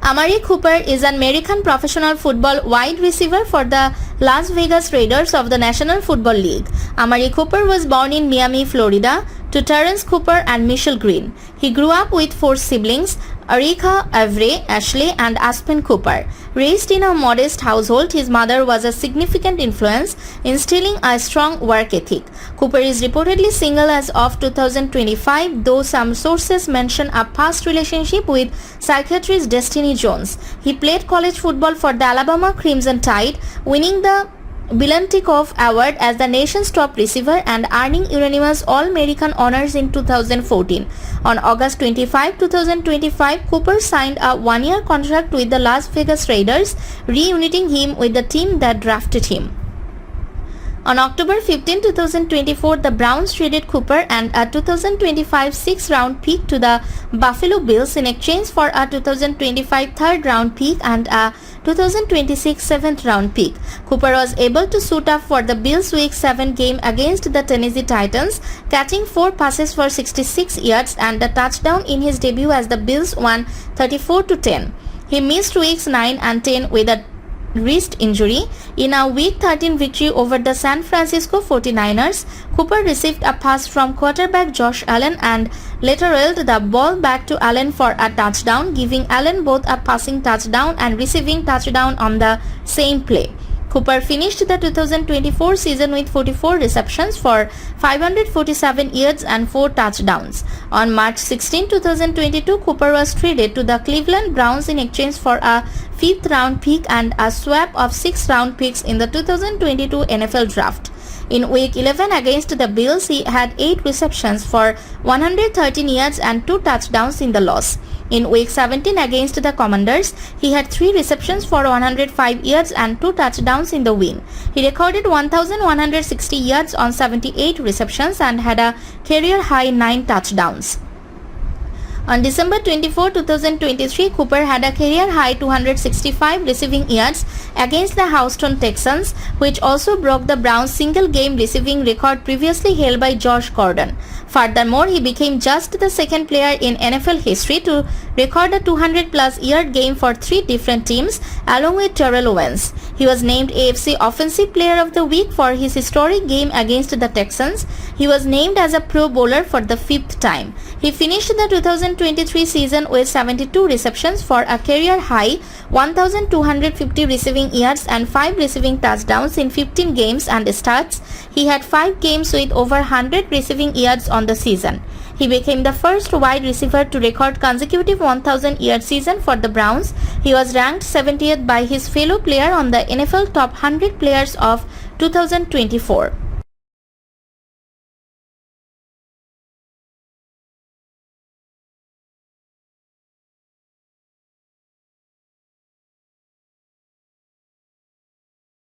Amari Cooper is an American professional football wide receiver for the Las Vegas Raiders of the National Football League. Amari Cooper was born in Miami, Florida, to Terrance Cooper and Michelle Green. He grew up with 4 siblings, Airrika, Avery, Ashley, and Aspen Cooper. Raised in a modest household, his mother was a significant influence, instilling a strong work ethic. Cooper is reportedly single as of 2025, though some sources mention a past relationship with psychiatrist Destiny Jones. He played college football for the Alabama Crimson Tide, winning the Biletnikoff Award as the nation's top receiver and earning unanimous All-American honors in 2014. On August 25, 2025, Cooper signed a 1-year contract with the Las Vegas Raiders, reuniting him with the team that drafted him. On October 15, 2024, the Browns traded Cooper and a 2025 6th-round pick to the Buffalo Bills in exchange for a 2025 3rd-round pick and a 2026 7th-round pick. Cooper was able to suit up for the Bills' Week 7 game against the Tennessee Titans, catching 4 passes for 66 yards and a touchdown in his debut as the Bills won 34-10. He missed Weeks 9 and 10 with a wrist injury. In a Week 13 victory over the San Francisco 49ers, Cooper received a pass from quarterback Josh Allen and lateraled the ball back to Allen for a touchdown, giving Allen both a passing touchdown and receiving touchdown on the same play. Cooper finished the 2024 season with 44 receptions for 547 yards and 4 touchdowns. On March 16, 2022, Cooper was traded to the Cleveland Browns in exchange for a 5th-round pick and a swap of 6th-round picks in the 2022 NFL Draft. In Week 11 against the Bills, he had 8 receptions for 113 yards and 2 touchdowns in the loss. In Week 17 against the Commanders, he had 3 receptions for 105 yards and 2 touchdowns in the win. He recorded 1,160 yards on 78 receptions and had a career-high 9 touchdowns. On December 24, 2023, Cooper had a career-high 265 receiving yards against the Houston Texans, which also broke the Browns' single-game receiving record previously held by Josh Gordon. Furthermore, he became just the 2nd player in NFL history to record a 200-plus yard game for 3 different teams, along with Terrell Owens. He was named AFC Offensive Player of the Week for his historic game against the Texans. He was named as a Pro Bowler for the 5th time. He finished the 2023 season with 72 receptions for a career-high 1,250 receiving yards and 5 receiving touchdowns in 15 games and starts. He had 5 games with over 100 receiving yards on the season. He became the first wide receiver to record consecutive 1,000-yard season for the Browns. He was ranked 70th by his fellow player on the NFL Top 100 Players of 2024.